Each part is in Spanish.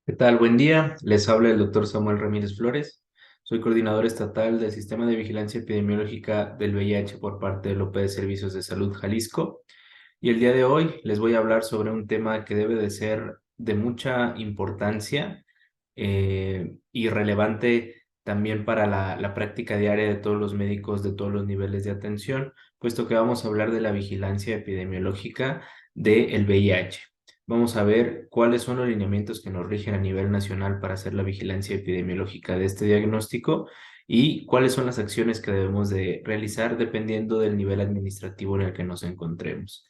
¿Qué tal? Buen día. Les habla el doctor Samuel Ramírez Flores. Soy coordinador estatal del Sistema de Vigilancia Epidemiológica del VIH por parte del OPE de Servicios de Salud Jalisco. Y el día de hoy les voy a hablar sobre un tema que debe de ser de mucha importancia y relevante también para la práctica diaria de todos los médicos de todos los niveles de atención, puesto que vamos a hablar de la vigilancia epidemiológica del VIH. Vamos a ver cuáles son los lineamientos que nos rigen a nivel nacional para hacer la vigilancia epidemiológica de este diagnóstico y cuáles son las acciones que debemos de realizar dependiendo del nivel administrativo en el que nos encontremos.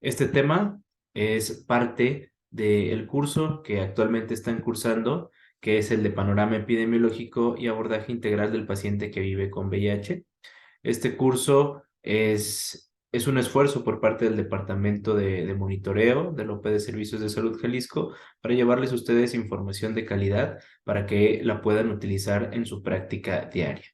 Este tema es parte del curso que actualmente están cursando, que es el de Panorama Epidemiológico y Abordaje Integral del Paciente que vive con VIH. Este curso es un esfuerzo por parte del Departamento de Monitoreo del OPE de Servicios de Salud Jalisco para llevarles a ustedes información de calidad para que la puedan utilizar en su práctica diaria.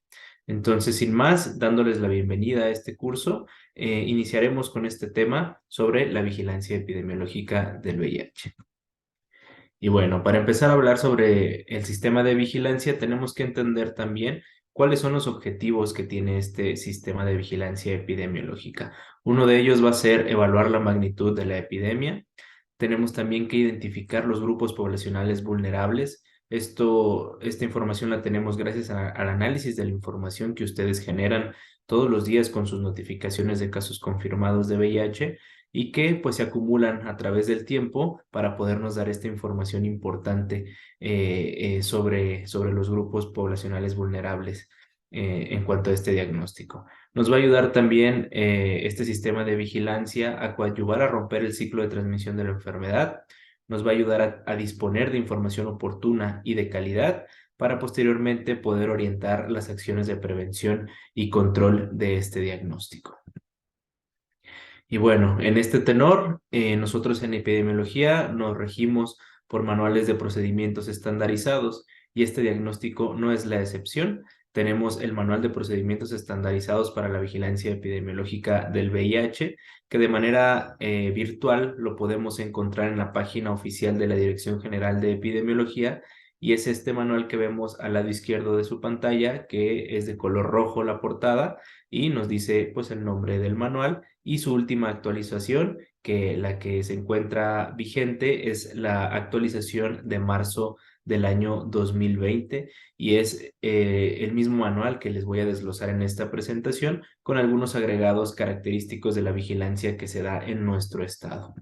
Entonces, sin más, dándoles la bienvenida a este curso, iniciaremos con este tema sobre la vigilancia epidemiológica del VIH. Y bueno, para empezar a hablar sobre el sistema de vigilancia, tenemos que entender también cuáles son los objetivos que tiene este sistema de vigilancia epidemiológica. Uno de ellos va a ser evaluar la magnitud de la epidemia. Tenemos también que identificar los grupos poblacionales vulnerables. Esta información la tenemos gracias al análisis de la información que ustedes generan todos los días con sus notificaciones de casos confirmados de VIH y que pues se acumulan a través del tiempo para podernos dar esta información importante sobre los grupos poblacionales vulnerables en cuanto a este diagnóstico. Nos va a ayudar también este sistema de vigilancia a coadyuvar a romper el ciclo de transmisión de la enfermedad. Nos va a ayudar a disponer de información oportuna y de calidad para posteriormente poder orientar las acciones de prevención y control de este diagnóstico. Y bueno, en este tenor, nosotros en epidemiología nos regimos por manuales de procedimientos estandarizados y este diagnóstico no es la excepción. Tenemos el Manual de Procedimientos Estandarizados para la Vigilancia Epidemiológica del VIH, que de manera virtual lo podemos encontrar en la página oficial de la Dirección General de Epidemiología y es este manual que vemos al lado izquierdo de su pantalla, que es de color rojo la portada y nos dice pues el nombre del manual y su última actualización, que la que se encuentra vigente es la actualización de marzo del año 2020 y es el mismo manual que les voy a desglosar en esta presentación con algunos agregados característicos de la vigilancia que se da en nuestro estado.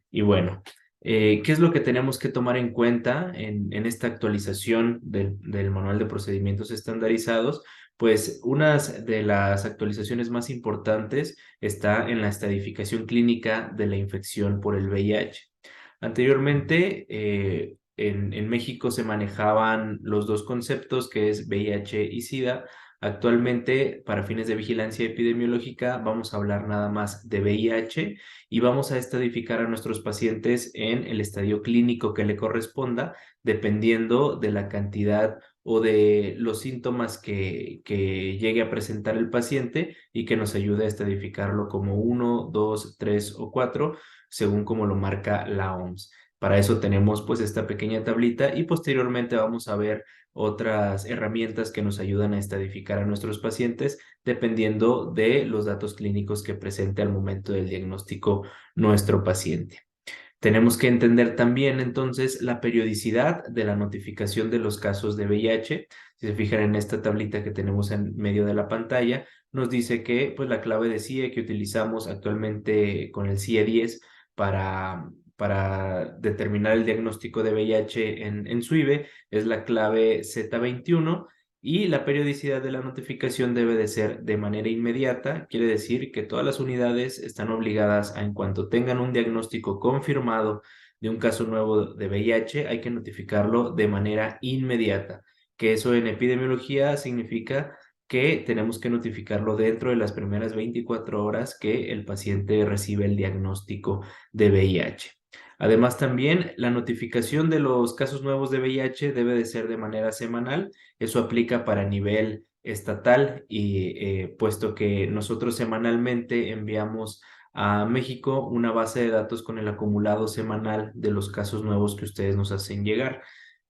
Y bueno, ¿qué es lo que tenemos que tomar en cuenta en esta actualización del Manual de Procedimientos Estandarizados? Pues una de las actualizaciones más importantes está en la estadificación clínica de la infección por el VIH. Anteriormente, en México se manejaban los dos conceptos, que es VIH y SIDA. Actualmente, para fines de vigilancia epidemiológica, vamos a hablar nada más de VIH y vamos a estadificar a nuestros pacientes en el estadio clínico que le corresponda, dependiendo de la cantidad o de los síntomas que llegue a presentar el paciente y que nos ayude a estadificarlo como 1, 2, 3 o 4, según como lo marca la OMS. Para eso tenemos pues esta pequeña tablita y posteriormente vamos a ver otras herramientas que nos ayudan a estadificar a nuestros pacientes dependiendo de los datos clínicos que presente al momento del diagnóstico nuestro paciente. Tenemos que entender también entonces la periodicidad de la notificación de los casos de VIH. Si se fijan en esta tablita que tenemos en medio de la pantalla, nos dice que pues la clave de CIE que utilizamos actualmente con el CIE 10 para determinar el diagnóstico de VIH en SUIVE es la clave Z21 y la periodicidad de la notificación debe de ser de manera inmediata, quiere decir que todas las unidades están obligadas a, en cuanto tengan un diagnóstico confirmado de un caso nuevo de VIH, hay que notificarlo de manera inmediata, que eso en epidemiología significa que tenemos que notificarlo dentro de las primeras 24 horas que el paciente recibe el diagnóstico de VIH. Además, también la notificación de los casos nuevos de VIH debe de ser de manera semanal. Eso aplica para nivel estatal y puesto que nosotros semanalmente enviamos a México una base de datos con el acumulado semanal de los casos nuevos que ustedes nos hacen llegar.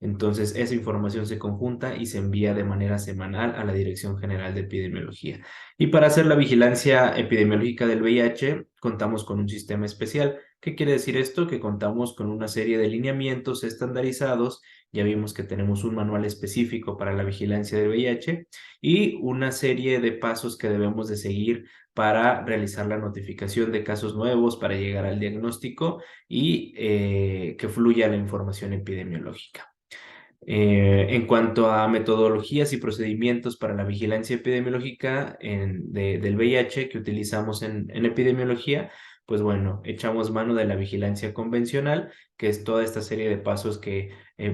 Entonces, esa información se conjunta y se envía de manera semanal a la Dirección General de Epidemiología. Y para hacer la vigilancia epidemiológica del VIH, contamos con un sistema especial. ¿Qué quiere decir esto? Que contamos con una serie de lineamientos estandarizados. Ya vimos que tenemos un manual específico para la vigilancia del VIH y una serie de pasos que debemos de seguir para realizar la notificación de casos nuevos, para llegar al diagnóstico y que fluya la información epidemiológica. En cuanto a metodologías y procedimientos para la vigilancia epidemiológica del VIH que utilizamos en epidemiología, pues bueno, echamos mano de la vigilancia convencional, que es toda esta serie de pasos que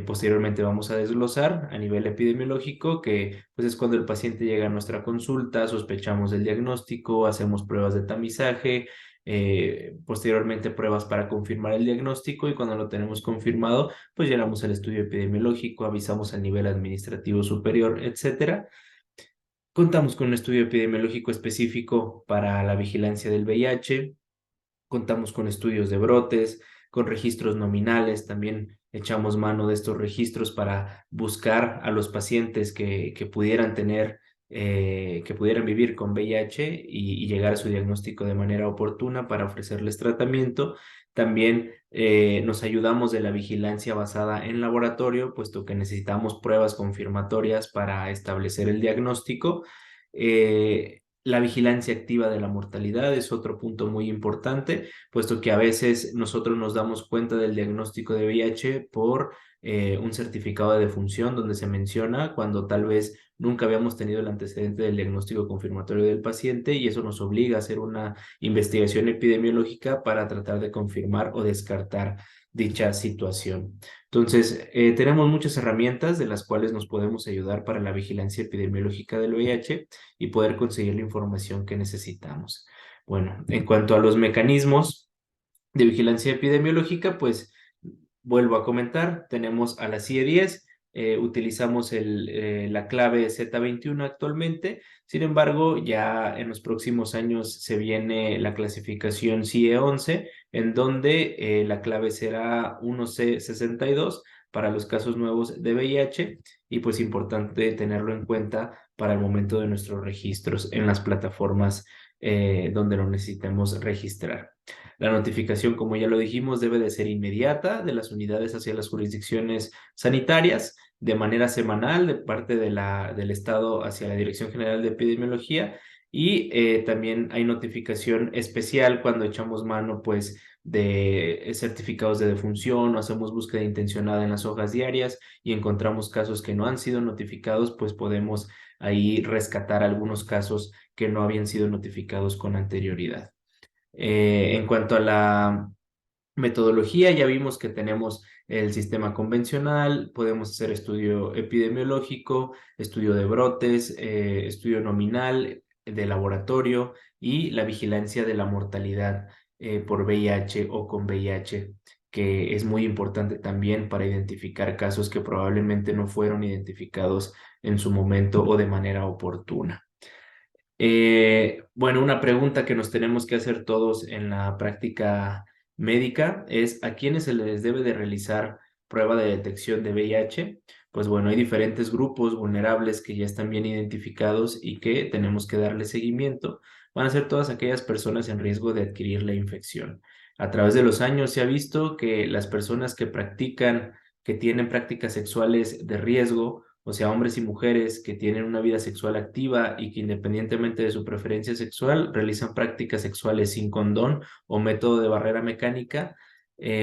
posteriormente vamos a desglosar a nivel epidemiológico, que pues es cuando el paciente llega a nuestra consulta, sospechamos del diagnóstico, hacemos pruebas de tamizaje, posteriormente pruebas para confirmar el diagnóstico y cuando lo tenemos confirmado, pues llenamos el estudio epidemiológico, avisamos al nivel administrativo superior, etcétera. Contamos con un estudio epidemiológico específico para la vigilancia del VIH, contamos con estudios de brotes, con registros nominales, también echamos mano de estos registros para buscar a los pacientes que pudieran tener, que pudieran vivir con VIH y llegar a su diagnóstico de manera oportuna para ofrecerles tratamiento. También nos ayudamos de la vigilancia basada en laboratorio, puesto que necesitamos pruebas confirmatorias para establecer el diagnóstico. La vigilancia activa de la mortalidad es otro punto muy importante, puesto que a veces nosotros nos damos cuenta del diagnóstico de VIH por un certificado de defunción donde se menciona cuando tal vez nunca habíamos tenido el antecedente del diagnóstico confirmatorio del paciente y eso nos obliga a hacer una investigación epidemiológica para tratar de confirmar o descartar dicha situación. Entonces, tenemos muchas herramientas de las cuales nos podemos ayudar para la vigilancia epidemiológica del VIH y poder conseguir la información que necesitamos. Bueno, en cuanto a los mecanismos de vigilancia epidemiológica, pues vuelvo a comentar, tenemos a la CIE-10, utilizamos la clave Z21 actualmente, sin embargo, ya en los próximos años se viene la clasificación CIE-11, en donde la clave será 1C62 para los casos nuevos de VIH y pues importante tenerlo en cuenta para el momento de nuestros registros en las plataformas donde lo necesitemos registrar. La notificación, como ya lo dijimos, debe de ser inmediata de las unidades hacia las jurisdicciones sanitarias, de manera semanal de parte del Estado hacia la Dirección General de Epidemiología y también hay notificación especial cuando echamos mano pues de certificados de defunción o hacemos búsqueda intencionada en las hojas diarias y encontramos casos que no han sido notificados, pues podemos ahí rescatar algunos casos que no habían sido notificados con anterioridad. En cuanto a la metodología, ya vimos que tenemos el sistema convencional, podemos hacer estudio epidemiológico, estudio de brotes, estudio nominal de laboratorio y la vigilancia de la mortalidad por VIH o con VIH, que es muy importante también para identificar casos que probablemente no fueron identificados en su momento o de manera oportuna. Bueno, una pregunta que nos tenemos que hacer todos en la práctica médica es ¿a quiénes se les debe de realizar prueba de detección de VIH? Pues bueno, hay diferentes grupos vulnerables que ya están bien identificados y que tenemos que darle seguimiento. Van a ser todas aquellas personas en riesgo de adquirir la infección. A través de los años se ha visto que las personas que tienen prácticas sexuales de riesgo, o sea, hombres y mujeres que tienen una vida sexual activa y que independientemente de su preferencia sexual realizan prácticas sexuales sin condón o método de barrera mecánica,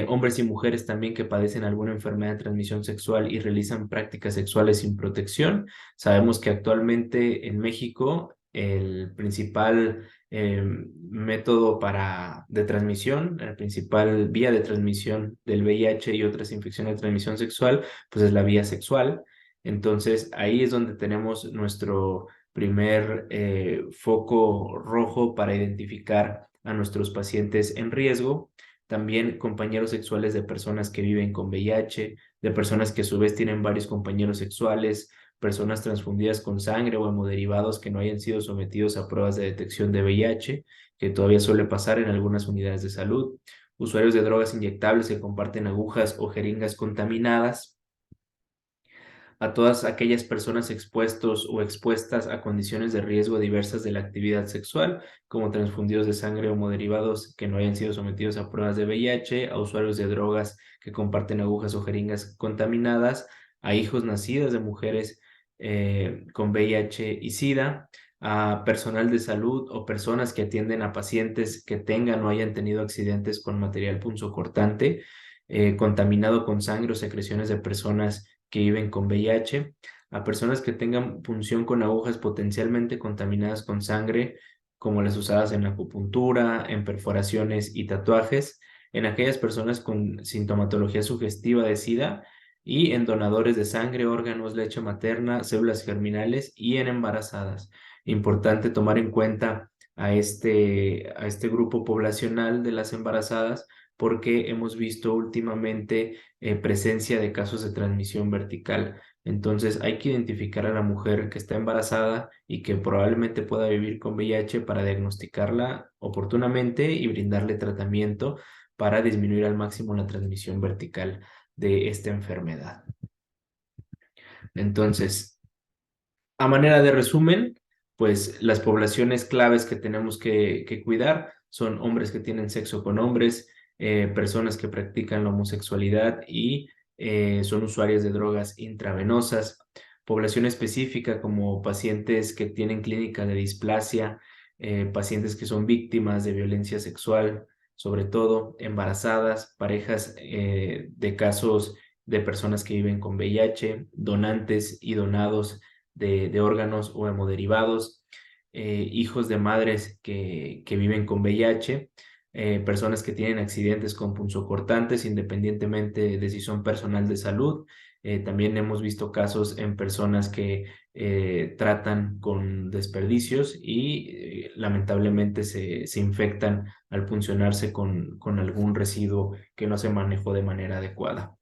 hombres y mujeres también que padecen alguna enfermedad de transmisión sexual y realizan prácticas sexuales sin protección. Sabemos que actualmente en México el principal método de transmisión, la principal vía de transmisión del VIH y otras infecciones de transmisión sexual, pues es la vía sexual. Entonces, ahí es donde tenemos nuestro primer foco rojo para identificar a nuestros pacientes en riesgo. También compañeros sexuales de personas que viven con VIH, de personas que a su vez tienen varios compañeros sexuales, personas transfundidas con sangre o hemoderivados que no hayan sido sometidos a pruebas de detección de VIH, que todavía suele pasar en algunas unidades de salud, usuarios de drogas inyectables que comparten agujas o jeringas contaminadas, a todas aquellas personas expuestos o expuestas a condiciones de riesgo diversas de la actividad sexual, como transfundidos de sangre o hemoderivados que no hayan sido sometidos a pruebas de VIH, a usuarios de drogas que comparten agujas o jeringas contaminadas, a hijos nacidos de mujeres con VIH y SIDA, a personal de salud o personas que atienden a pacientes que tengan o hayan tenido accidentes con material punzocortante, contaminado con sangre o secreciones de personas que viven con VIH, a personas que tengan punción con agujas potencialmente contaminadas con sangre, como las usadas en acupuntura, en perforaciones y tatuajes, en aquellas personas con sintomatología sugestiva de SIDA y en donadores de sangre, órganos, leche materna, células germinales y en embarazadas. Importante tomar en cuenta a este grupo poblacional de las embarazadas porque hemos visto últimamente presencia de casos de transmisión vertical. Entonces hay que identificar a la mujer que está embarazada y que probablemente pueda vivir con VIH para diagnosticarla oportunamente y brindarle tratamiento para disminuir al máximo la transmisión vertical de esta enfermedad. Entonces, a manera de resumen, pues las poblaciones claves que tenemos que cuidar son hombres que tienen sexo con hombres, personas que practican la homosexualidad y son usuarias de drogas intravenosas, población específica como pacientes que tienen clínica de displasia, pacientes que son víctimas de violencia sexual, sobre todo embarazadas, parejas de casos de personas que viven con VIH, donantes y donados de órganos o hemoderivados, hijos de madres que viven con VIH, personas que tienen accidentes con punzocortantes, independientemente de si son personal de salud. También hemos visto casos en personas que tratan con desperdicios y lamentablemente se infectan al puncionarse con algún residuo que no se manejó de manera adecuada.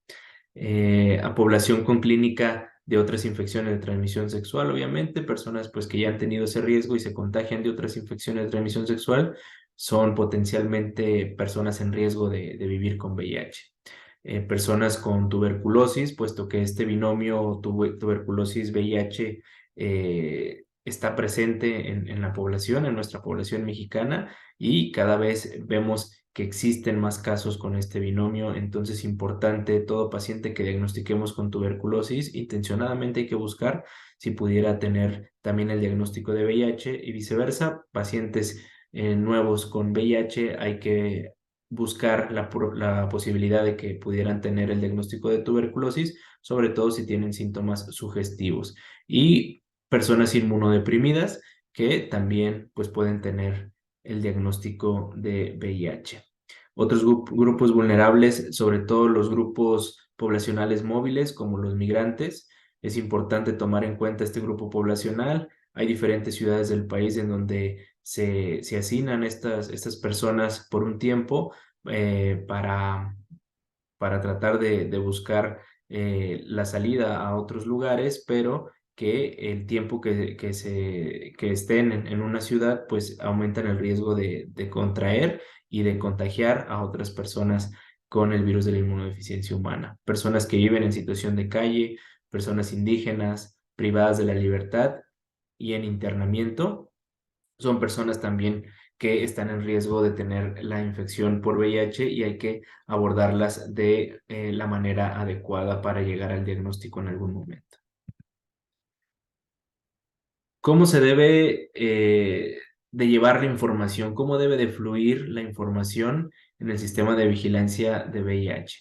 A población con clínica de otras infecciones de transmisión sexual, obviamente, personas pues que ya han tenido ese riesgo y se contagian de otras infecciones de transmisión sexual, son potencialmente personas en riesgo de vivir con VIH. Personas con tuberculosis, puesto que este binomio tuberculosis-VIH está presente en la población, en nuestra población mexicana, y cada vez vemos que existen más casos con este binomio, entonces importante, todo paciente que diagnostiquemos con tuberculosis, intencionadamente hay que buscar si pudiera tener también el diagnóstico de VIH y viceversa, pacientes nuevos con VIH hay que buscar la posibilidad de que pudieran tener el diagnóstico de tuberculosis, sobre todo si tienen síntomas sugestivos. Y personas inmunodeprimidas que también pues, pueden tener el diagnóstico de VIH. Otros grupos vulnerables, sobre todo los grupos poblacionales móviles, como los migrantes, es importante tomar en cuenta este grupo poblacional. Hay diferentes ciudades del país en donde se asignan estas personas por un tiempo eh, para, para tratar de buscar la salida a otros lugares, pero que el tiempo que estén en una ciudad, pues aumentan el riesgo de contraer y de contagiar a otras personas con el virus de la inmunodeficiencia humana. Personas que viven en situación de calle, personas indígenas, privadas de la libertad y en internamiento son personas también que están en riesgo de tener la infección por VIH y hay que abordarlas de la manera adecuada para llegar al diagnóstico en algún momento. ¿Cómo se debe de llevar la información? ¿Cómo debe de fluir la información en el sistema de vigilancia de VIH?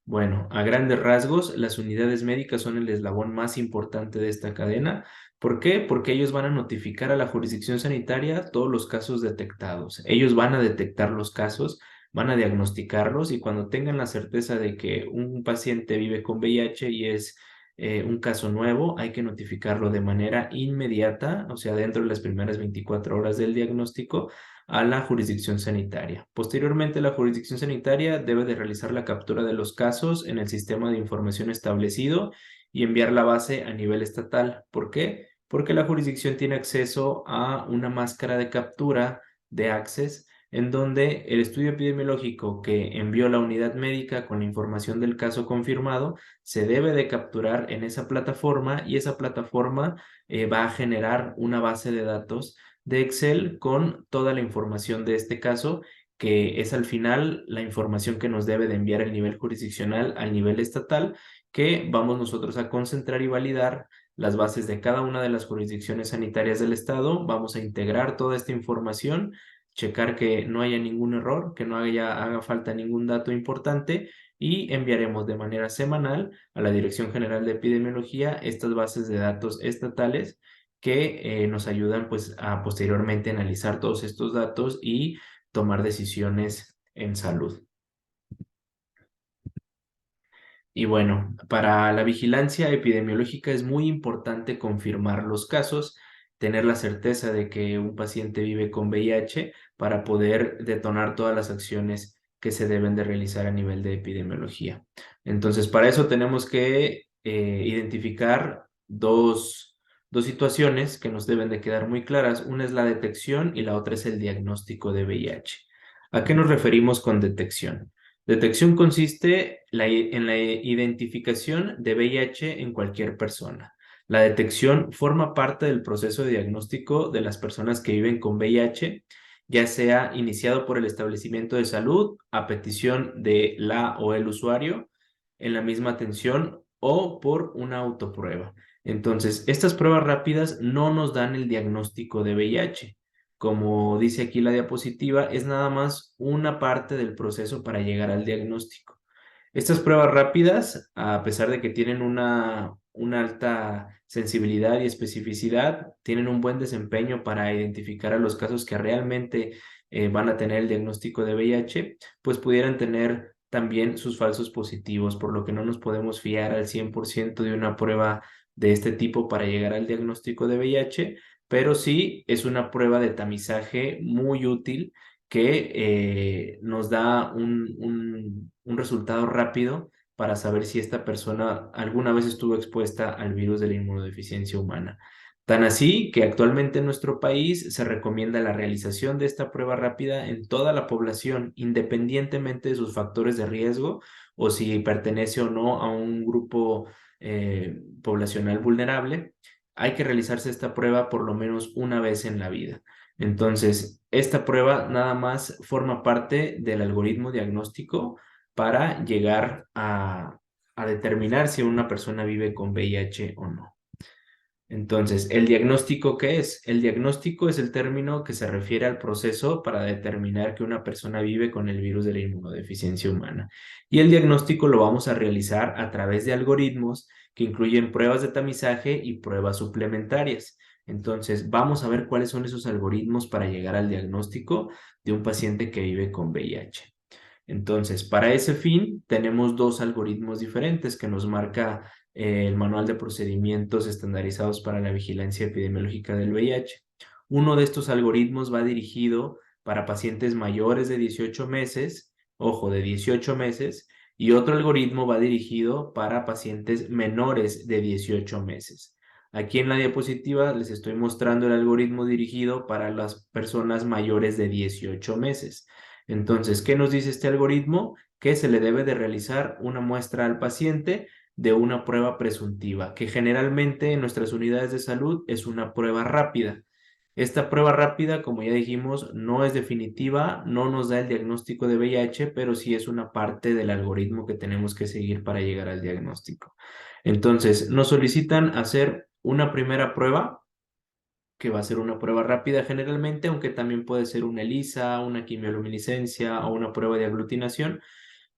Bueno, a grandes rasgos, las unidades médicas son el eslabón más importante de esta cadena. ¿Por qué? Porque ellos van a notificar a la jurisdicción sanitaria todos los casos detectados. Ellos van a detectar los casos, van a diagnosticarlos y cuando tengan la certeza de que un paciente vive con VIH y es un caso nuevo, hay que notificarlo de manera inmediata, o sea, dentro de las primeras 24 horas del diagnóstico, a la jurisdicción sanitaria. Posteriormente, la jurisdicción sanitaria debe de realizar la captura de los casos en el sistema de información establecido y enviar la base a nivel estatal. ¿Por qué? Porque la jurisdicción tiene acceso a una máscara de captura de Access en donde el estudio epidemiológico que envió la unidad médica con la información del caso confirmado se debe de capturar en esa plataforma y esa plataforma va a generar una base de datos de Excel con toda la información de este caso, que es al final la información que nos debe de enviar el nivel jurisdiccional al nivel estatal, que vamos nosotros a concentrar y validar las bases de cada una de las jurisdicciones sanitarias del estado. Vamos a integrar toda esta información, checar que no haya ningún error, que no haga falta ningún dato importante, y enviaremos de manera semanal a la Dirección General de Epidemiología estas bases de datos estatales que nos ayudan pues a posteriormente analizar todos estos datos y tomar decisiones en salud. Y bueno, para la vigilancia epidemiológica es muy importante confirmar los casos, tener la certeza de que un paciente vive con VIH para poder detonar todas las acciones que se deben de realizar a nivel de epidemiología. Entonces, para eso tenemos que identificar dos situaciones que nos deben de quedar muy claras. Una es la detección y la otra es el diagnóstico de VIH. ¿A qué nos referimos con detección? Detección consiste en la identificación de VIH en cualquier persona. La detección forma parte del proceso de diagnóstico de las personas que viven con VIH, ya sea iniciado por el establecimiento de salud a petición de la o el usuario en la misma atención o por una autoprueba. Entonces, estas pruebas rápidas no nos dan el diagnóstico de VIH. Como dice aquí la diapositiva, es nada más una parte del proceso para llegar al diagnóstico. Estas pruebas rápidas, a pesar de que tienen una alta sensibilidad y especificidad, tienen un buen desempeño para identificar a los casos que realmente van a tener el diagnóstico de VIH, pues pudieran tener también sus falsos positivos, por lo que no nos podemos fiar al 100% de una prueba de este tipo para llegar al diagnóstico de VIH, pero sí es una prueba de tamizaje muy útil que nos da un resultado rápido para saber si esta persona alguna vez estuvo expuesta al virus de la inmunodeficiencia humana. Tan así que actualmente en nuestro país se recomienda la realización de esta prueba rápida en toda la población, independientemente de sus factores de riesgo o si pertenece o no a un grupo poblacional vulnerable. Hay que realizarse esta prueba por lo menos una vez en la vida. Entonces, esta prueba nada más forma parte del algoritmo diagnóstico para llegar a determinar si una persona vive con VIH o no. Entonces, ¿el diagnóstico qué es? El diagnóstico es el término que se refiere al proceso para determinar que una persona vive con el virus de la inmunodeficiencia humana. Y el diagnóstico lo vamos a realizar a través de algoritmos que incluyen pruebas de tamizaje y pruebas suplementarias. Entonces, vamos a ver cuáles son esos algoritmos para llegar al diagnóstico de un paciente que vive con VIH. Entonces, para ese fin, tenemos dos algoritmos diferentes que nos marca el Manual de Procedimientos Estandarizados para la Vigilancia Epidemiológica del VIH. Uno de estos algoritmos va dirigido para pacientes mayores de 18 meses, ojo, de 18 meses, y otro algoritmo va dirigido para pacientes menores de 18 meses. Aquí en la diapositiva les estoy mostrando el algoritmo dirigido para las personas mayores de 18 meses. Entonces, ¿qué nos dice este algoritmo? Que se le debe de realizar una muestra al paciente de una prueba presuntiva, que generalmente en nuestras unidades de salud es una prueba rápida. Esta prueba rápida, como ya dijimos, no es definitiva, no nos da el diagnóstico de VIH, pero sí es una parte del algoritmo que tenemos que seguir para llegar al diagnóstico. Entonces, nos solicitan hacer una primera prueba que va a ser una prueba rápida generalmente, aunque también puede ser una ELISA, una quimioluminiscencia o una prueba de aglutinación,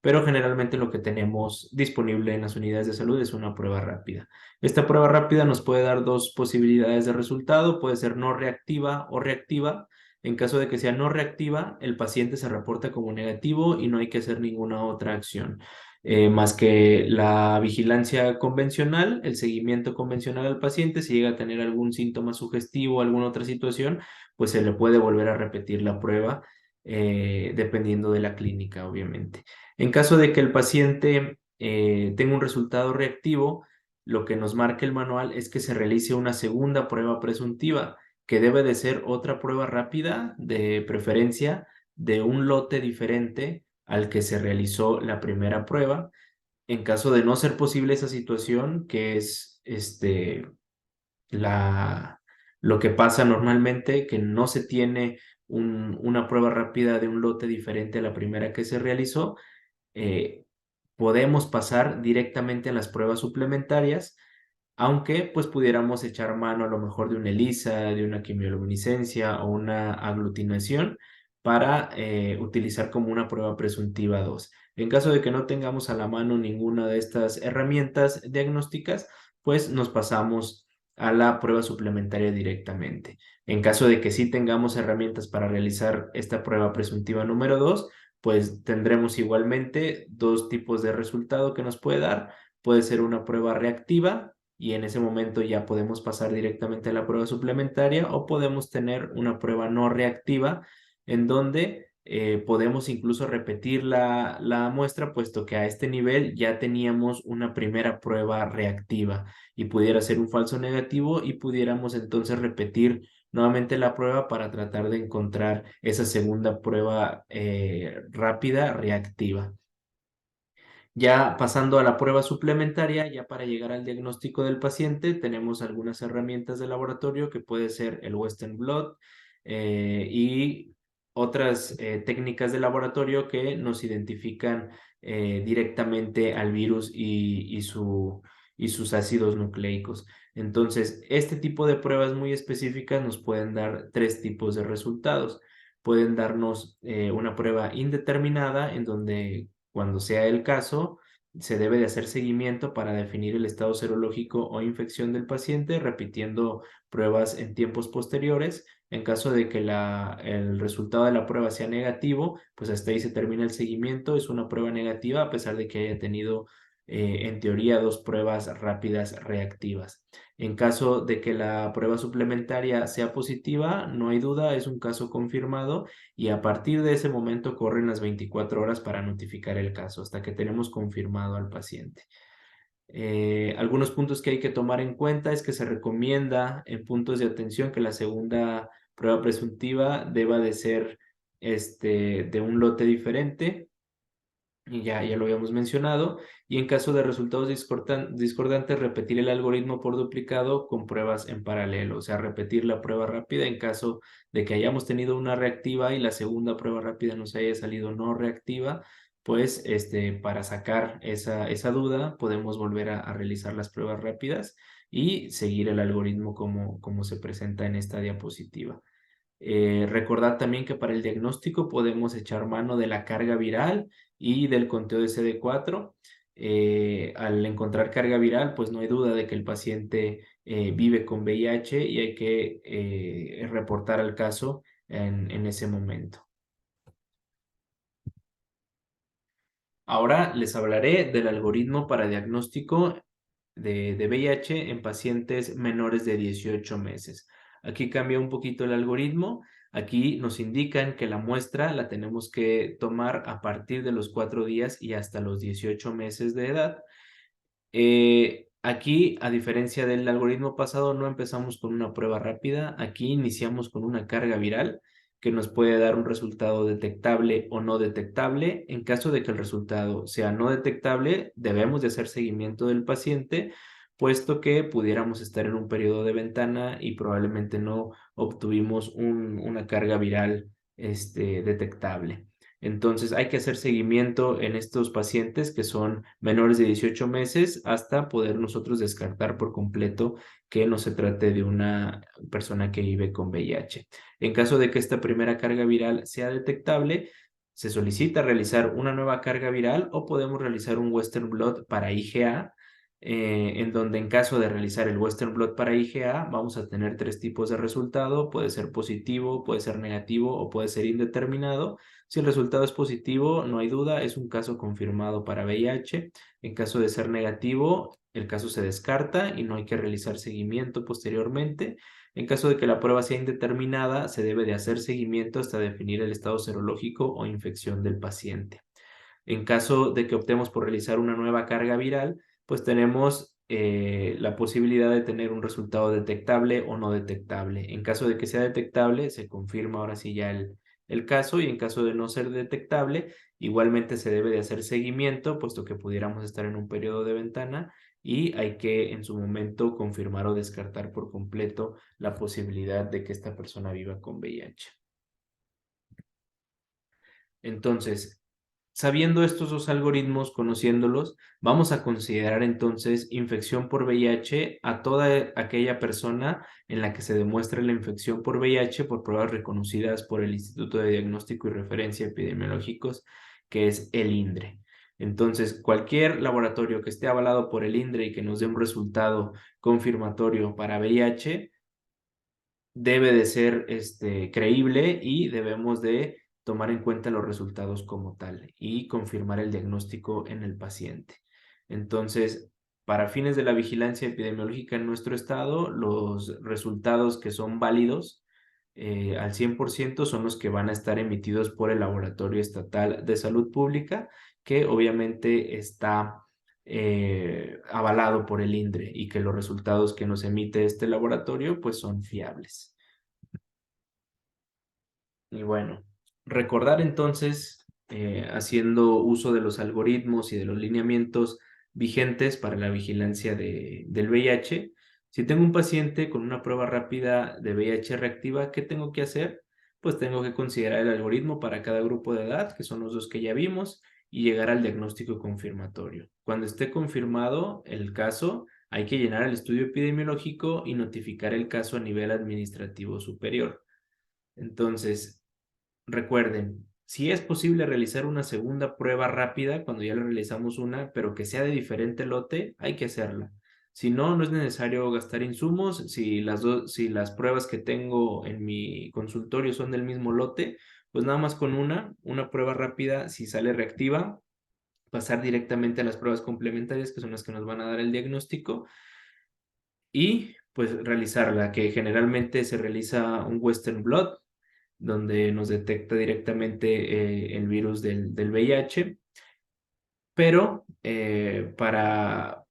pero generalmente lo que tenemos disponible en las unidades de salud es una prueba rápida. Esta prueba rápida nos puede dar dos posibilidades de resultado, puede ser no reactiva o reactiva. En caso de que sea no reactiva, el paciente se reporta como negativo y no hay que hacer ninguna otra acción. Más que la vigilancia convencional, el seguimiento convencional al paciente, si llega a tener algún síntoma sugestivo o alguna otra situación, pues se le puede volver a repetir la prueba, dependiendo de la clínica, obviamente. En caso de que el paciente tenga un resultado reactivo, lo que nos marca el manual es que se realice una segunda prueba presuntiva, que debe de ser otra prueba rápida, de preferencia de un lote diferente al que se realizó la primera prueba. En caso de no ser posible esa situación, que es la, lo que pasa normalmente, que no se tiene una prueba rápida de un lote diferente a la primera que se realizó, eh, podemos pasar directamente a las pruebas suplementarias, aunque pues pudiéramos echar mano a lo mejor de una ELISA, de una quimioluminiscencia o una aglutinación para utilizar como una prueba presuntiva 2. En caso de que no tengamos a la mano ninguna de estas herramientas diagnósticas, pues nos pasamos a la prueba suplementaria directamente. En caso de que sí tengamos herramientas para realizar esta prueba presuntiva número 2, pues tendremos igualmente dos tipos de resultado que nos puede dar. Puede ser una prueba reactiva y en ese momento ya podemos pasar directamente a la prueba suplementaria, o podemos tener una prueba no reactiva en donde podemos incluso repetir la muestra, puesto que a este nivel ya teníamos una primera prueba reactiva y pudiera ser un falso negativo, y pudiéramos entonces repetir nuevamente la prueba para tratar de encontrar esa segunda prueba rápida reactiva. Ya pasando a la prueba suplementaria, ya para llegar al diagnóstico del paciente, tenemos algunas herramientas de laboratorio que puede ser el Western Blot y otras técnicas de laboratorio que nos identifican directamente al virus y sus ácidos nucleicos. Entonces, este tipo de pruebas muy específicas nos pueden dar tres tipos de resultados. Pueden darnos una prueba indeterminada, en donde cuando sea el caso, se debe de hacer seguimiento para definir el estado serológico o infección del paciente, repitiendo pruebas en tiempos posteriores. En caso de que el resultado de la prueba sea negativo, pues hasta ahí se termina el seguimiento. Es una prueba negativa a pesar de que haya tenido, en teoría, dos pruebas rápidas reactivas. En caso de que la prueba suplementaria sea positiva, no hay duda, es un caso confirmado, y a partir de ese momento corren las 24 horas para notificar el caso hasta que tenemos confirmado al paciente. Algunos puntos que hay que tomar en cuenta es que se recomienda en puntos de atención que la segunda prueba presuntiva deba de ser de un lote diferente, y ya lo habíamos mencionado, y en caso de resultados discordantes, repetir el algoritmo por duplicado con pruebas en paralelo, o sea, repetir la prueba rápida en caso de que hayamos tenido una reactiva y la segunda prueba rápida nos haya salido no reactiva, pues para sacar esa duda podemos volver a realizar las pruebas rápidas y seguir el algoritmo como se presenta en esta diapositiva. Recordad también que para el diagnóstico podemos echar mano de la carga viral y del conteo de CD4. Al encontrar carga viral, pues no hay duda de que el paciente vive con VIH y hay que reportar al caso en ese momento. Ahora les hablaré del algoritmo para diagnóstico de VIH en pacientes menores de 18 meses. Aquí cambia un poquito el algoritmo. Aquí nos indican que la muestra la tenemos que tomar a partir de los 4 días y hasta los 18 meses de edad. Aquí, a diferencia del algoritmo pasado, no empezamos con una prueba rápida. Aquí iniciamos con una carga viral que nos puede dar un resultado detectable o no detectable. En caso de que el resultado sea no detectable, debemos de hacer seguimiento del paciente, puesto que pudiéramos estar en un periodo de ventana y probablemente no obtuvimos una carga viral detectable. Entonces hay que hacer seguimiento en estos pacientes que son menores de 18 meses hasta poder nosotros descartar por completo que no se trate de una persona que vive con VIH. En caso de que esta primera carga viral sea detectable, se solicita realizar una nueva carga viral, o podemos realizar un Western Blot para IgA, en donde en caso de realizar el Western Blot para IgA vamos a tener tres tipos de resultado. Puede ser positivo, puede ser negativo o puede ser indeterminado. Si el resultado es positivo, no hay duda, es un caso confirmado para VIH. En caso de ser negativo, el caso se descarta y no hay que realizar seguimiento posteriormente. En caso de que la prueba sea indeterminada, se debe de hacer seguimiento hasta definir el estado serológico o infección del paciente. En caso de que optemos por realizar una nueva carga viral, pues tenemos la posibilidad de tener un resultado detectable o no detectable. En caso de que sea detectable, se confirma ahora sí ya el caso y en caso de no ser detectable, igualmente se debe de hacer seguimiento, puesto que pudiéramos estar en un periodo de ventana y hay que en su momento confirmar o descartar por completo la posibilidad de que esta persona viva con VIH. Entonces, sabiendo estos dos algoritmos, conociéndolos, vamos a considerar entonces infección por VIH a toda aquella persona en la que se demuestre la infección por VIH por pruebas reconocidas por el Instituto de Diagnóstico y Referencia Epidemiológicos, que es el INDRE. Entonces, cualquier laboratorio que esté avalado por el INDRE y que nos dé un resultado confirmatorio para VIH debe de ser creíble y debemos de tomar en cuenta los resultados como tal y confirmar el diagnóstico en el paciente. Entonces, para fines de la vigilancia epidemiológica en nuestro estado, los resultados que son válidos al 100% son los que van a estar emitidos por el Laboratorio Estatal de Salud Pública, que obviamente está avalado por el INDRE y que los resultados que nos emite este laboratorio pues son fiables. Y bueno, recordar entonces, haciendo uso de los algoritmos y de los lineamientos vigentes para la vigilancia del VIH, si tengo un paciente con una prueba rápida de VIH reactiva, ¿qué tengo que hacer? Pues tengo que considerar el algoritmo para cada grupo de edad, que son los dos que ya vimos, y llegar al diagnóstico confirmatorio. Cuando esté confirmado el caso, hay que llenar el estudio epidemiológico y notificar el caso a nivel administrativo superior. Entonces, recuerden, si es posible realizar una segunda prueba rápida cuando ya le realizamos una, pero que sea de diferente lote, hay que hacerla. Si no, no es necesario gastar insumos. Si las pruebas que tengo en mi consultorio son del mismo lote, pues nada más con una prueba rápida, si sale reactiva, pasar directamente a las pruebas complementarias, que son las que nos van a dar el diagnóstico, y pues realizarla, que generalmente se realiza un Western Blot, donde nos detecta directamente el virus del VIH, pero para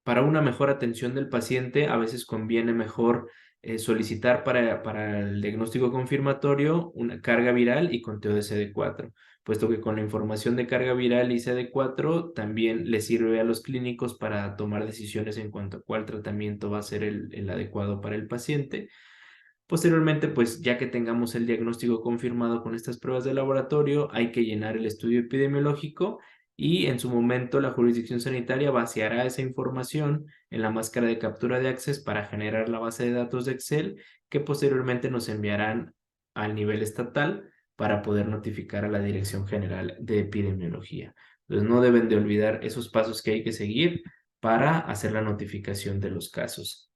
una mejor atención del paciente, a veces conviene mejor solicitar para el diagnóstico confirmatorio una carga viral y conteo de CD4, puesto que con la información de carga viral y CD4 también le sirve a los clínicos para tomar decisiones en cuanto a cuál tratamiento va a ser el adecuado para el paciente. Posteriormente, pues ya que tengamos el diagnóstico confirmado con estas pruebas de laboratorio, hay que llenar el estudio epidemiológico y en su momento la jurisdicción sanitaria vaciará esa información en la máscara de captura de acceso para generar la base de datos de Excel que posteriormente nos enviarán al nivel estatal para poder notificar a la Dirección General de Epidemiología. Entonces no deben de olvidar esos pasos que hay que seguir para hacer la notificación de los casos.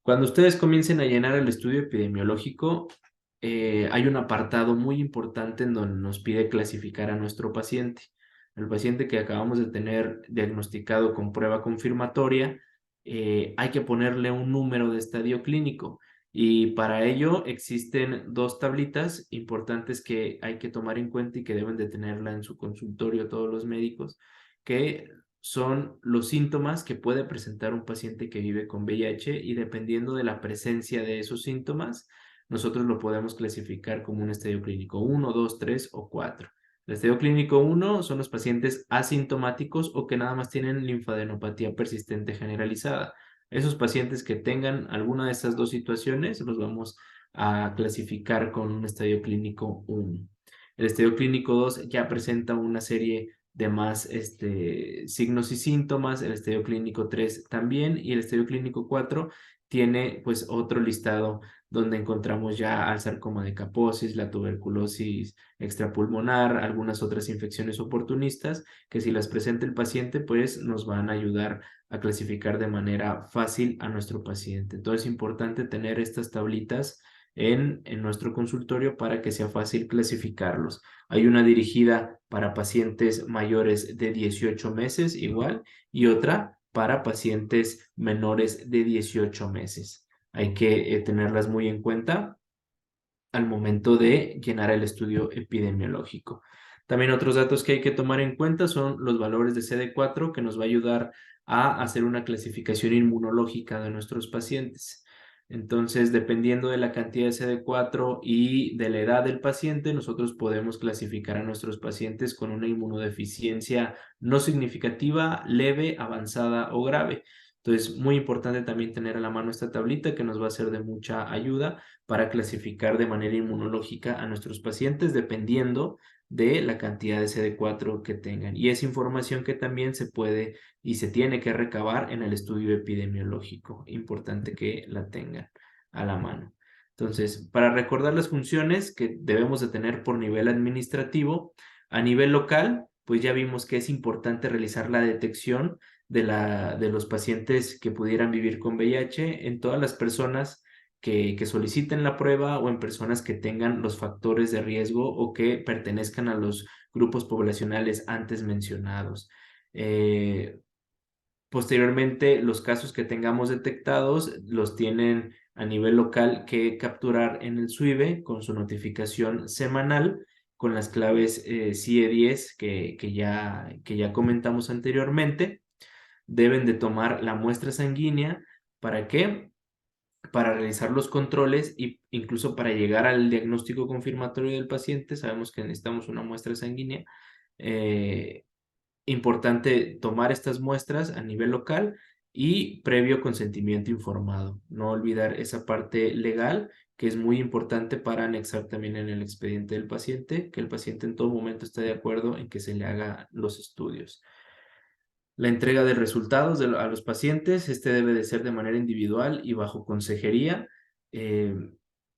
Cuando ustedes comiencen a llenar el estudio epidemiológico, hay un apartado muy importante en donde nos pide clasificar a nuestro paciente. El paciente que acabamos de tener diagnosticado con prueba confirmatoria, hay que ponerle un número de estadio clínico. Y para ello existen dos tablitas importantes que hay que tomar en cuenta y que deben de tenerla en su consultorio todos los médicos, que son los síntomas que puede presentar un paciente que vive con VIH y dependiendo de la presencia de esos síntomas, nosotros lo podemos clasificar como un estadio clínico 1, 2, 3 o 4. El estadio clínico 1 son los pacientes asintomáticos o que nada más tienen linfadenopatía persistente generalizada. Esos pacientes que tengan alguna de estas dos situaciones los vamos a clasificar con un estadio clínico 1. El estadio clínico 2 ya presenta una serie de más signos y síntomas, el estadio clínico 3 también, y el estadio clínico 4 tiene pues otro listado donde encontramos ya al sarcoma de Kaposis, la tuberculosis extrapulmonar, algunas otras infecciones oportunistas que si las presenta el paciente pues nos van a ayudar a clasificar de manera fácil a nuestro paciente. Entonces es importante tener estas tablitas en nuestro consultorio para que sea fácil clasificarlos. Hay una dirigida para pacientes mayores de 18 meses igual y otra para pacientes menores de 18 meses. Hay que tenerlas muy en cuenta al momento de llenar el estudio epidemiológico. También otros datos que hay que tomar en cuenta son los valores de CD4 que nos va a ayudar a hacer una clasificación inmunológica de nuestros pacientes. Entonces, dependiendo de la cantidad de CD4 y de la edad del paciente, nosotros podemos clasificar a nuestros pacientes con una inmunodeficiencia no significativa, leve, avanzada o grave. Entonces, muy importante también tener a la mano esta tablita que nos va a ser de mucha ayuda para clasificar de manera inmunológica a nuestros pacientes dependiendo de la cantidad de CD4 que tengan. Y es información que también se puede y se tiene que recabar en el estudio epidemiológico. Importante que la tengan a la mano. Entonces, para recordar las funciones que debemos de tener por nivel administrativo, a nivel local, pues ya vimos que es importante realizar la detección de los pacientes que pudieran vivir con VIH en todas las personas que soliciten la prueba o en personas que tengan los factores de riesgo o que pertenezcan a los grupos poblacionales antes mencionados. Posteriormente, los casos que tengamos detectados los tienen a nivel local que capturar en el SUIBE con su notificación semanal con las claves CIE10 que ya comentamos anteriormente. Deben de tomar la muestra sanguínea. ¿Para qué? Para realizar los controles e incluso para llegar al diagnóstico confirmatorio del paciente. Sabemos que necesitamos una muestra sanguínea. Importante tomar estas muestras a nivel local y previo consentimiento informado. No olvidar esa parte legal que es muy importante para anexar también en el expediente del paciente, que el paciente en todo momento esté de acuerdo en que se le haga los estudios. La entrega de resultados a los pacientes, este debe de ser de manera individual y bajo consejería. Eh,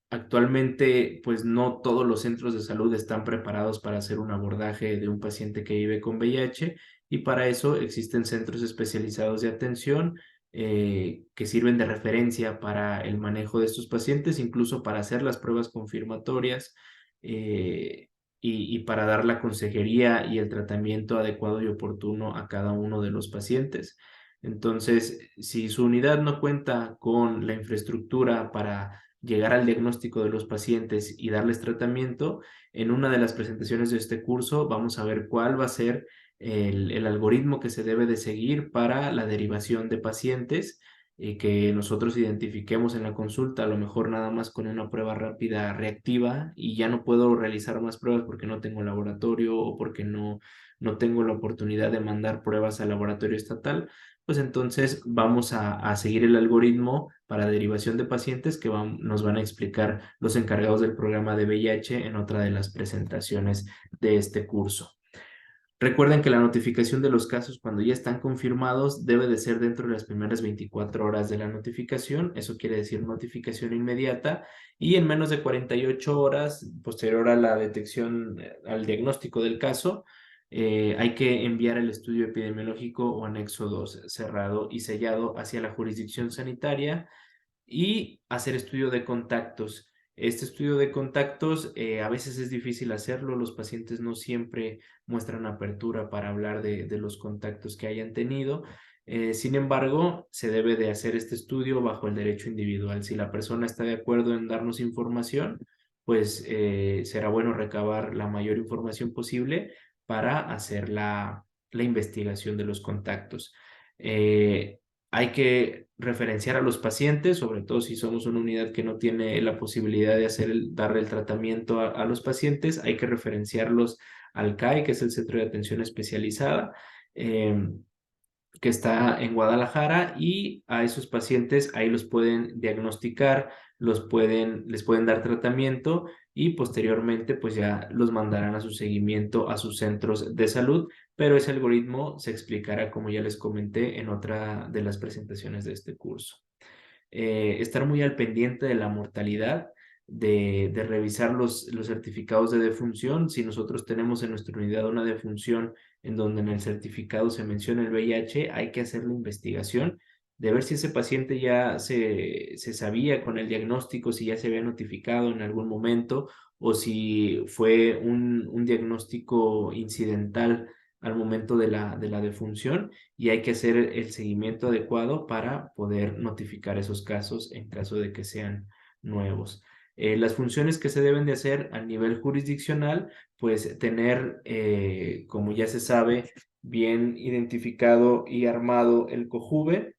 Actualmente, pues no todos los centros de salud están preparados para hacer un abordaje de un paciente que vive con VIH y para eso existen centros especializados de atención que sirven de referencia para el manejo de estos pacientes, incluso para hacer las pruebas confirmatorias eh, y para dar la consejería y el tratamiento adecuado y oportuno a cada uno de los pacientes. Entonces, si su unidad no cuenta con la infraestructura para llegar al diagnóstico de los pacientes y darles tratamiento, en una de las presentaciones de este curso vamos a ver cuál va a ser el algoritmo que se debe de seguir para la derivación de pacientes y que nosotros identifiquemos en la consulta, a lo mejor nada más con una prueba rápida reactiva y ya no puedo realizar más pruebas porque no tengo laboratorio o porque no tengo la oportunidad de mandar pruebas al laboratorio estatal, pues entonces vamos a seguir el algoritmo para derivación de pacientes que nos van a explicar los encargados del programa de VIH en otra de las presentaciones de este curso. Recuerden que la notificación de los casos cuando ya están confirmados debe de ser dentro de las primeras 24 horas de la notificación, eso quiere decir notificación inmediata, y en menos de 48 horas posterior a la detección, al diagnóstico del caso, hay que enviar el estudio epidemiológico o anexo 2 cerrado y sellado hacia la jurisdicción sanitaria y hacer estudio de contactos. Este estudio de contactos a veces es difícil hacerlo, los pacientes no siempre muestran apertura para hablar de los contactos que hayan tenido. Sin embargo, se debe de hacer este estudio bajo el derecho individual. Si la persona está de acuerdo en darnos información, pues será bueno recabar la mayor información posible para hacer la investigación de los contactos. Hay que referenciar a los pacientes, sobre todo si somos una unidad que no tiene la posibilidad de darle el tratamiento a los pacientes, hay que referenciarlos al CAI, que es el Centro de Atención Especializada, que está en Guadalajara, y a esos pacientes ahí los pueden diagnosticar, les pueden dar tratamiento y posteriormente pues ya los mandarán a su seguimiento a sus centros de salud, pero ese algoritmo se explicará, como ya les comenté, en otra de las presentaciones de este curso. Estar muy al pendiente de la mortalidad, de revisar los certificados de defunción. Si nosotros tenemos en nuestra unidad una defunción en donde en el certificado se menciona el VIH, hay que hacer la investigación de ver si ese paciente ya se sabía con el diagnóstico, si ya se había notificado en algún momento o si fue un diagnóstico incidental al momento de la defunción, y hay que hacer el seguimiento adecuado para poder notificar esos casos en caso de que sean nuevos. Las funciones que se deben de hacer a nivel jurisdiccional, pues tener, como ya se sabe, bien identificado y armado el COJUVE,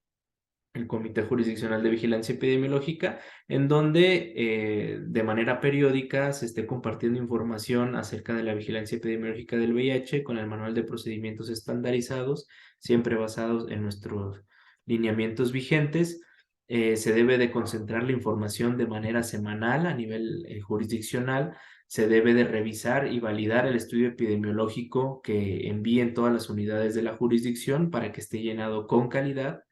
el Comité Jurisdiccional de Vigilancia Epidemiológica, en donde de manera periódica se esté compartiendo información acerca de la vigilancia epidemiológica del VIH con el manual de procedimientos estandarizados, siempre basados en nuestros lineamientos vigentes. Se debe de concentrar la información de manera semanal a nivel jurisdiccional. Se debe de revisar y validar el estudio epidemiológico que envíen todas las unidades de la jurisdicción para que esté llenado con calidad.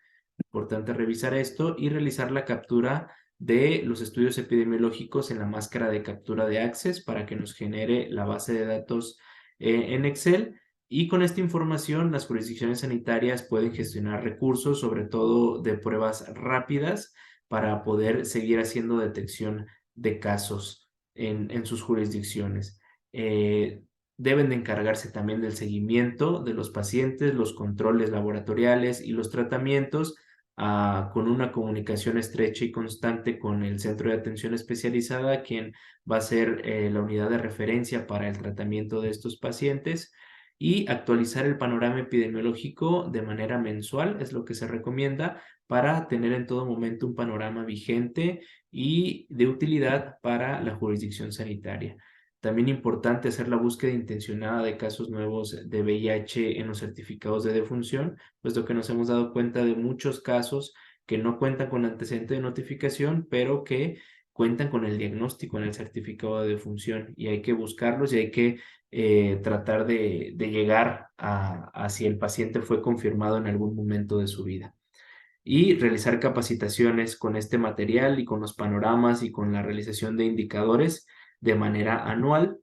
Importante revisar esto y realizar la captura de los estudios epidemiológicos en la máscara de captura de Access para que nos genere la base de datos en Excel. Y con esta información, las jurisdicciones sanitarias pueden gestionar recursos, sobre todo de pruebas rápidas, para poder seguir haciendo detección de casos en sus jurisdicciones. Deben de encargarse también del seguimiento de los pacientes, los controles laboratoriales y los tratamientos, con una comunicación estrecha y constante con el Centro de Atención Especializada, quien va a ser la unidad de referencia para el tratamiento de estos pacientes, y actualizar el panorama epidemiológico de manera mensual, es lo que se recomienda para tener en todo momento un panorama vigente y de utilidad para la jurisdicción sanitaria. También importante hacer la búsqueda intencionada de casos nuevos de VIH en los certificados de defunción, puesto que nos hemos dado cuenta de muchos casos que no cuentan con antecedente de notificación, pero que cuentan con el diagnóstico en el certificado de defunción, y hay que buscarlos y hay que tratar de llegar a si el paciente fue confirmado en algún momento de su vida. Y realizar capacitaciones con este material y con los panoramas y con la realización de indicadores de manera anual.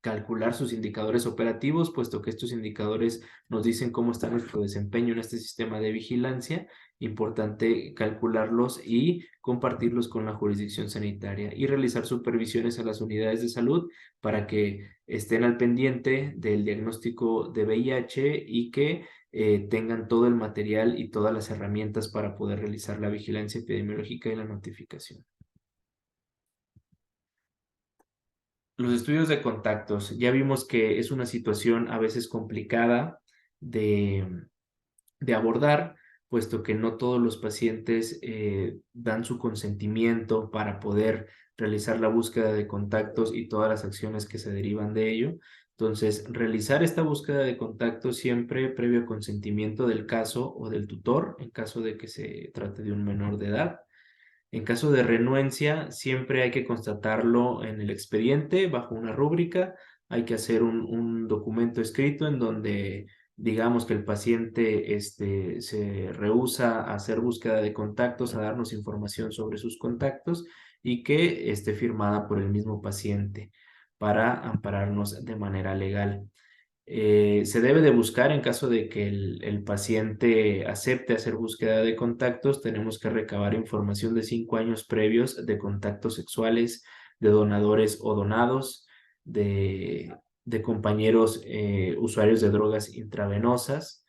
Calcular sus indicadores operativos, puesto que estos indicadores nos dicen cómo está nuestro desempeño en este sistema de vigilancia. Importante calcularlos y compartirlos con la jurisdicción sanitaria, y realizar supervisiones a las unidades de salud para que estén al pendiente del diagnóstico de VIH y que tengan todo el material y todas las herramientas para poder realizar la vigilancia epidemiológica y la notificación. Los estudios de contactos, ya vimos que es una situación a veces complicada de, de abordar, puesto que no todos los pacientes dan su consentimiento para poder realizar la búsqueda de contactos y todas las acciones que se derivan de ello. Entonces, realizar esta búsqueda de contactos siempre previo consentimiento del caso o del tutor, en caso de que se trate de un menor de edad. En caso de renuencia, siempre hay que constatarlo en el expediente bajo una rúbrica. Hay que hacer un documento escrito en donde digamos que el paciente se rehúsa a hacer búsqueda de contactos, a darnos información sobre sus contactos, y que esté firmada por el mismo paciente para ampararnos de manera legal. Se debe de buscar en caso de que el paciente acepte hacer búsqueda de contactos. Tenemos que recabar información de 5 años previos de contactos sexuales, de donadores o donados, de compañeros usuarios de drogas intravenosas.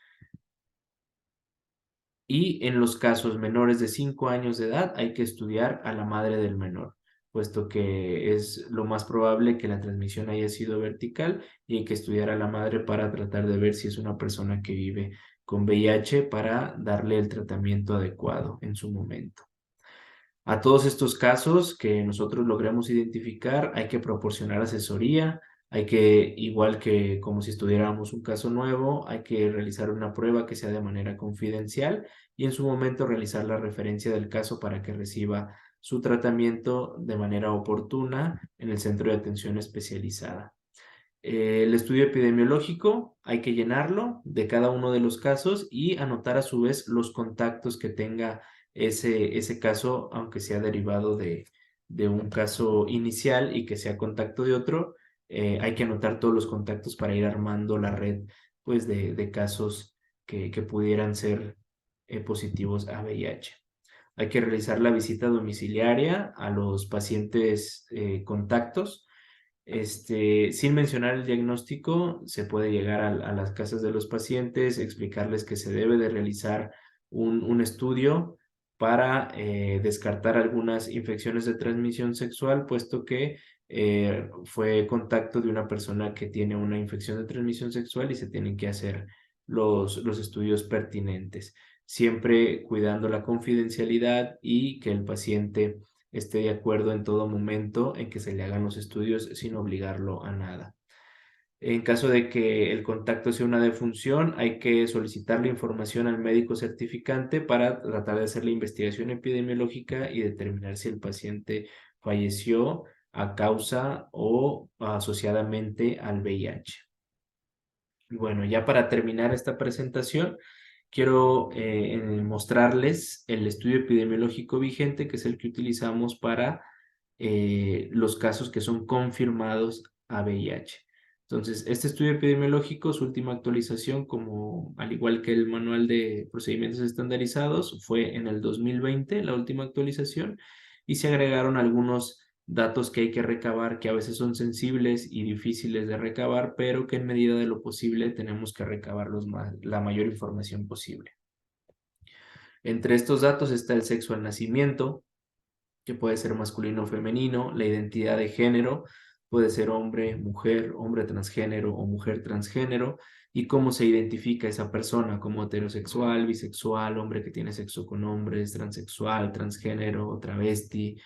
Y en los casos menores de 5 años de edad hay que estudiar a la madre del menor, puesto que es lo más probable que la transmisión haya sido vertical, y hay que estudiar a la madre para tratar de ver si es una persona que vive con VIH para darle el tratamiento adecuado en su momento. A todos estos casos que nosotros logremos identificar, hay que proporcionar asesoría. Hay que, igual que como si estudiáramos un caso nuevo, hay que realizar una prueba que sea de manera confidencial, y en su momento realizar la referencia del caso para que reciba su tratamiento de manera oportuna en el centro de atención especializada. El estudio epidemiológico hay que llenarlo de cada uno de los casos y anotar a su vez los contactos que tenga ese caso, aunque sea derivado de un caso inicial y que sea contacto de otro. Hay que anotar todos los contactos para ir armando la red, pues, de casos que pudieran ser positivos a VIH. Hay que realizar la visita domiciliaria a los pacientes contactos. Sin mencionar el diagnóstico, se puede llegar a las casas de los pacientes, explicarles que se debe de realizar un estudio para descartar algunas infecciones de transmisión sexual, puesto que fue contacto de una persona que tiene una infección de transmisión sexual y se tienen que hacer los estudios pertinentes. siempre cuidando la confidencialidad y que el paciente esté de acuerdo en todo momento en que se le hagan los estudios sin obligarlo a nada. En caso de que el contacto sea una defunción, hay que solicitar la información al médico certificante para tratar de hacer la investigación epidemiológica y determinar si el paciente falleció a causa o asociadamente al VIH. Y bueno, ya para terminar esta presentación, quiero mostrarles el estudio epidemiológico vigente, que es el que utilizamos para los casos que son confirmados a VIH. Entonces, este estudio epidemiológico, su última actualización, como al igual que el manual de procedimientos estandarizados, fue en el 2020, la última actualización, y se agregaron algunos datos que hay que recabar, que a veces son sensibles y difíciles de recabar, pero que en medida de lo posible tenemos que recabar la mayor información posible. Entre estos datos está el sexo al nacimiento, que puede ser masculino o femenino, la identidad de género, puede ser hombre, mujer, hombre transgénero o mujer transgénero, y cómo se identifica esa persona como heterosexual, bisexual, hombre que tiene sexo con hombres, transexual, transgénero, travesti,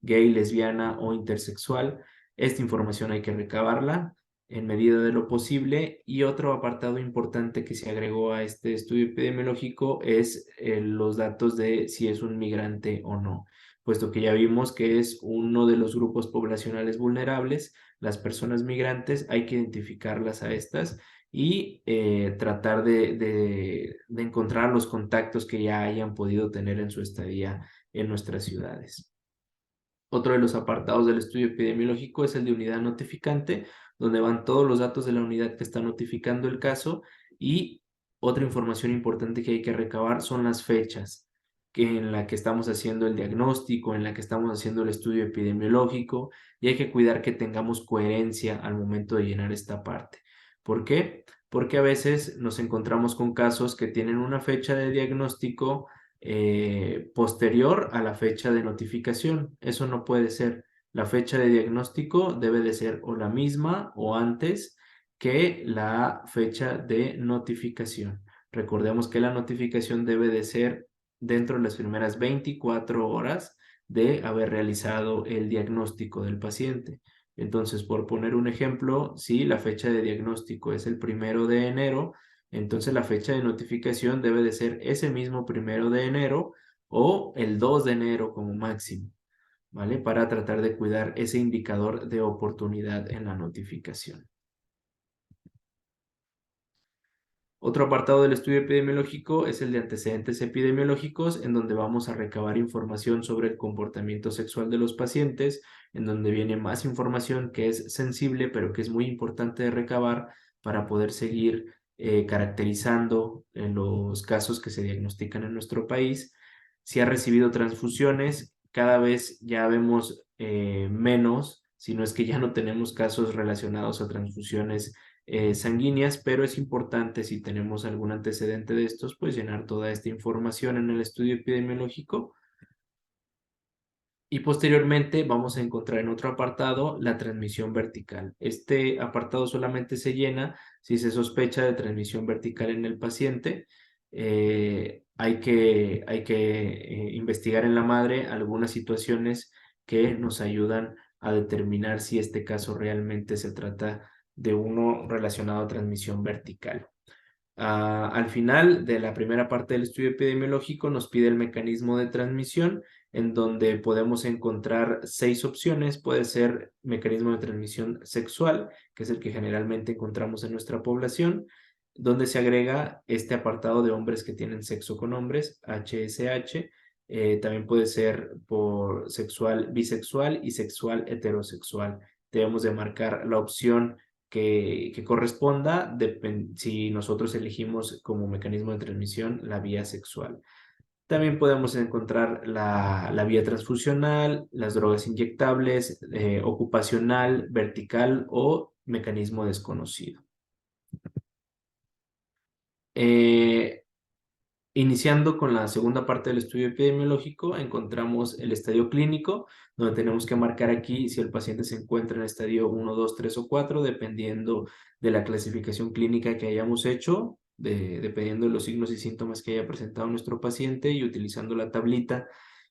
gay, lesbiana o intersexual. Esta información hay que recabarla en medida de lo posible. Y otro apartado importante que se agregó a este estudio epidemiológico es los datos de si es un migrante o no, puesto que ya vimos que es uno de los grupos poblacionales vulnerables. Las personas migrantes hay que identificarlas a estas y tratar de encontrar los contactos que ya hayan podido tener en su estadía en nuestras ciudades. Otro de los apartados del estudio epidemiológico es el de unidad notificante, donde van todos los datos de la unidad que está notificando el caso. Y otra información importante que hay que recabar son las fechas en la que estamos haciendo el diagnóstico, en la que estamos haciendo el estudio epidemiológico, y hay que cuidar que tengamos coherencia al momento de llenar esta parte. ¿Por qué? Porque a veces nos encontramos con casos que tienen una fecha de diagnóstico posterior a la fecha de notificación. Eso no puede ser. La fecha de diagnóstico debe de ser o la misma o antes que la fecha de notificación. Recordemos que la notificación debe de ser dentro de las primeras 24 horas de haber realizado el diagnóstico del paciente. Entonces, por poner un ejemplo, si la fecha de diagnóstico es el 1 de enero, entonces la fecha de notificación debe de ser ese mismo 1 de enero o el 2 de enero como máximo, ¿vale? Para tratar de cuidar ese indicador de oportunidad en la notificación. Otro apartado del estudio epidemiológico es el de antecedentes epidemiológicos, en donde vamos a recabar información sobre el comportamiento sexual de los pacientes, en donde viene más información que es sensible, pero que es muy importante de recabar para poder seguir caracterizando en los casos que se diagnostican en nuestro país. Si ha recibido transfusiones, cada vez ya vemos menos, si no es que ya no tenemos casos relacionados a transfusiones sanguíneas, pero es importante, si tenemos algún antecedente de estos, pues llenar toda esta información en el estudio epidemiológico. Y posteriormente vamos a encontrar en otro apartado la transmisión vertical. Este apartado solamente se llena si se sospecha de transmisión vertical en el paciente. Hay que investigar en la madre algunas situaciones que nos ayudan a determinar si este caso realmente se trata de uno relacionado a transmisión vertical. Al final de la primera parte del estudio epidemiológico nos pide el mecanismo de transmisión, en donde podemos encontrar 6 opciones. Puede ser mecanismo de transmisión sexual, que es el que generalmente encontramos en nuestra población, donde se agrega este apartado de hombres que tienen sexo con hombres, HSH. También puede ser por sexual bisexual y sexual heterosexual. Debemos de marcar la opción que corresponda si nosotros elegimos como mecanismo de transmisión la vía sexual. También podemos encontrar la vía transfusional, las drogas inyectables, ocupacional, vertical o mecanismo desconocido. Iniciando con la segunda parte del estudio epidemiológico, encontramos el estadio clínico, donde tenemos que marcar aquí si el paciente se encuentra en el estadio 1, 2, 3 o 4, dependiendo de la clasificación clínica que hayamos hecho. dependiendo de los signos y síntomas que haya presentado nuestro paciente y utilizando la tablita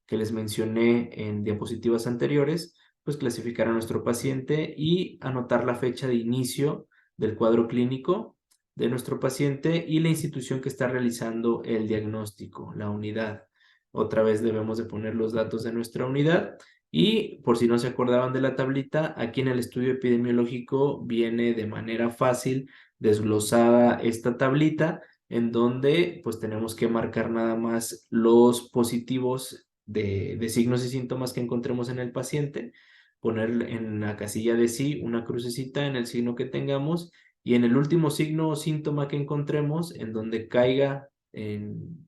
que les mencioné en diapositivas anteriores, pues clasificar a nuestro paciente y anotar la fecha de inicio del cuadro clínico de nuestro paciente y la institución que está realizando el diagnóstico, la unidad. Otra vez debemos de poner los datos de nuestra unidad y por si no se acordaban de la tablita, aquí en el estudio epidemiológico viene de manera fácil desglosada esta tablita en donde pues tenemos que marcar nada más los positivos de signos y síntomas que encontremos en el paciente, poner en la casilla de sí una crucecita en el signo que tengamos y en el último signo o síntoma que encontremos, en donde caiga en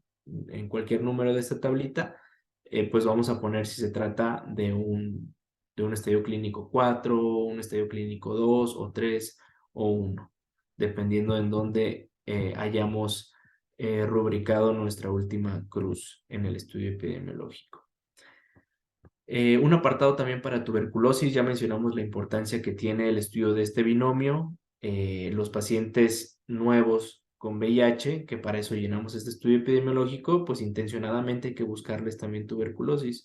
cualquier número de esta tablita, pues vamos a poner si se trata de un estadio clínico 4, un estadio clínico 2 o 3 o 1, dependiendo en dónde hayamos rubricado nuestra última cruz en el estudio epidemiológico. Un apartado también para tuberculosis, ya mencionamos la importancia que tiene el estudio de este binomio. Los pacientes nuevos con VIH, que para eso llenamos este estudio epidemiológico, pues intencionadamente hay que buscarles también tuberculosis,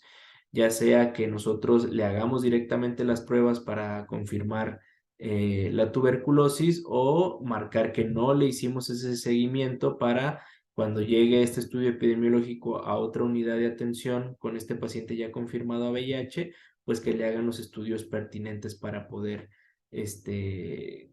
ya sea que nosotros le hagamos directamente las pruebas para confirmar la tuberculosis o marcar que no le hicimos ese seguimiento para cuando llegue este estudio epidemiológico a otra unidad de atención con este paciente ya confirmado a VIH, pues que le hagan los estudios pertinentes para poder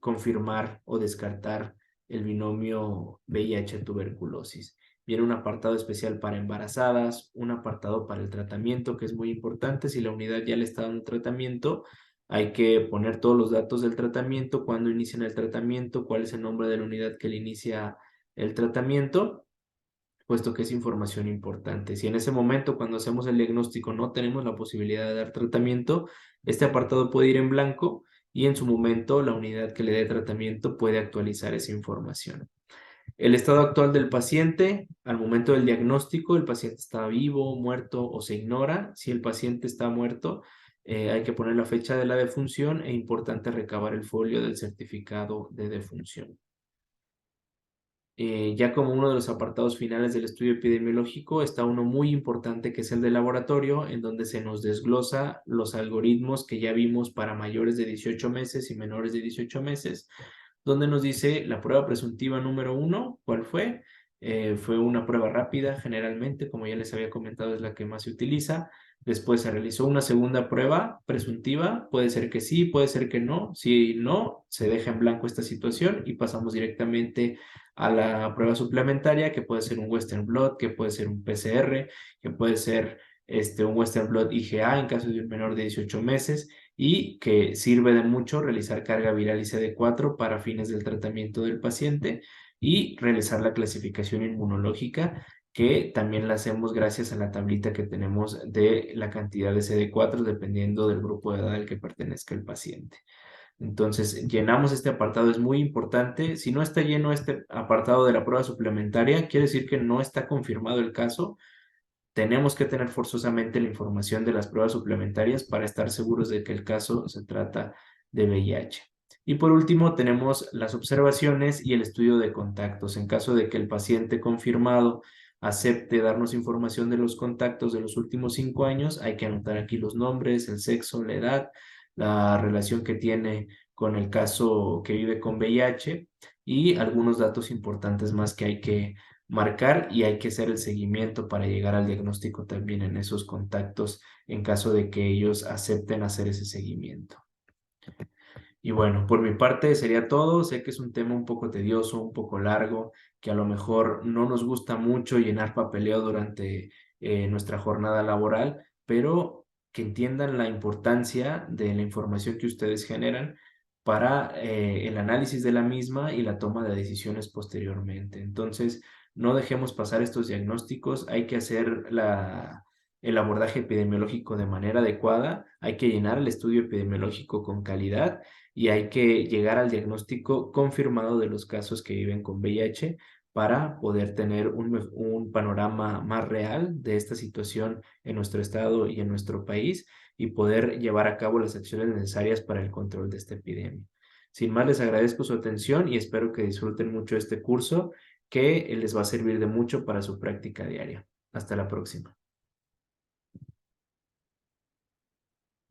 confirmar o descartar el binomio VIH-tuberculosis. Viene un apartado especial para embarazadas, un apartado para el tratamiento, que es muy importante. Si la unidad ya le está dando tratamiento, hay que poner todos los datos del tratamiento, cuándo inician el tratamiento, cuál es el nombre de la unidad que le inicia el tratamiento, puesto que es información importante. Si en ese momento, cuando hacemos el diagnóstico, no tenemos la posibilidad de dar tratamiento, este apartado puede ir en blanco y en su momento la unidad que le dé tratamiento puede actualizar esa información. El estado actual del paciente, al momento del diagnóstico, el paciente está vivo, muerto o se ignora. Si el paciente está muerto, hay que poner la fecha de la defunción e importante recabar el folio del certificado de defunción. Ya como uno de los apartados finales del estudio epidemiológico está uno muy importante que es el de laboratorio, en donde se nos desglosa los algoritmos que ya vimos para mayores de 18 meses y menores de 18 meses, donde nos dice la prueba presuntiva número 1, ¿cuál fue? Fue una prueba rápida, generalmente, como ya les había comentado, es la que más se utiliza. Después se realizó una segunda prueba presuntiva, puede ser que sí, puede ser que no. Si no, se deja en blanco esta situación y pasamos directamente a la prueba suplementaria, que puede ser un Western Blot, que puede ser un PCR, que puede ser un Western Blot IgA en caso de un menor de 18 meses y que sirve de mucho realizar carga viral y CD4 para fines del tratamiento del paciente y realizar la clasificación inmunológica, que también la hacemos gracias a la tablita que tenemos de la cantidad de CD4 dependiendo del grupo de edad al que pertenezca el paciente. Entonces, llenamos este apartado, es muy importante. Si no está lleno este apartado de la prueba suplementaria, quiere decir que no está confirmado el caso. Tenemos que tener forzosamente la información de las pruebas suplementarias para estar seguros de que el caso se trata de VIH. Y por último, tenemos las observaciones y el estudio de contactos. En caso de que el paciente confirmado acepte darnos información de los contactos de los últimos 5 años, hay que anotar aquí los nombres, el sexo, la edad, la relación que tiene con el caso que vive con VIH y algunos datos importantes más que hay que marcar y hay que hacer el seguimiento para llegar al diagnóstico también en esos contactos en caso de que ellos acepten hacer ese seguimiento. Y bueno, por mi parte sería todo. Sé que es un tema un poco tedioso, un poco largo, que a lo mejor no nos gusta mucho llenar papeleo durante nuestra jornada laboral, pero que entiendan la importancia de la información que ustedes generan para el análisis de la misma y la toma de decisiones posteriormente. Entonces, no dejemos pasar estos diagnósticos, hay que hacer el abordaje epidemiológico de manera adecuada, hay que llenar el estudio epidemiológico con calidad y hay que llegar al diagnóstico confirmado de los casos que viven con VIH para poder tener un panorama más real de esta situación en nuestro estado y en nuestro país y poder llevar a cabo las acciones necesarias para el control de esta epidemia. Sin más, les agradezco su atención y espero que disfruten mucho este curso que les va a servir de mucho para su práctica diaria. Hasta la próxima.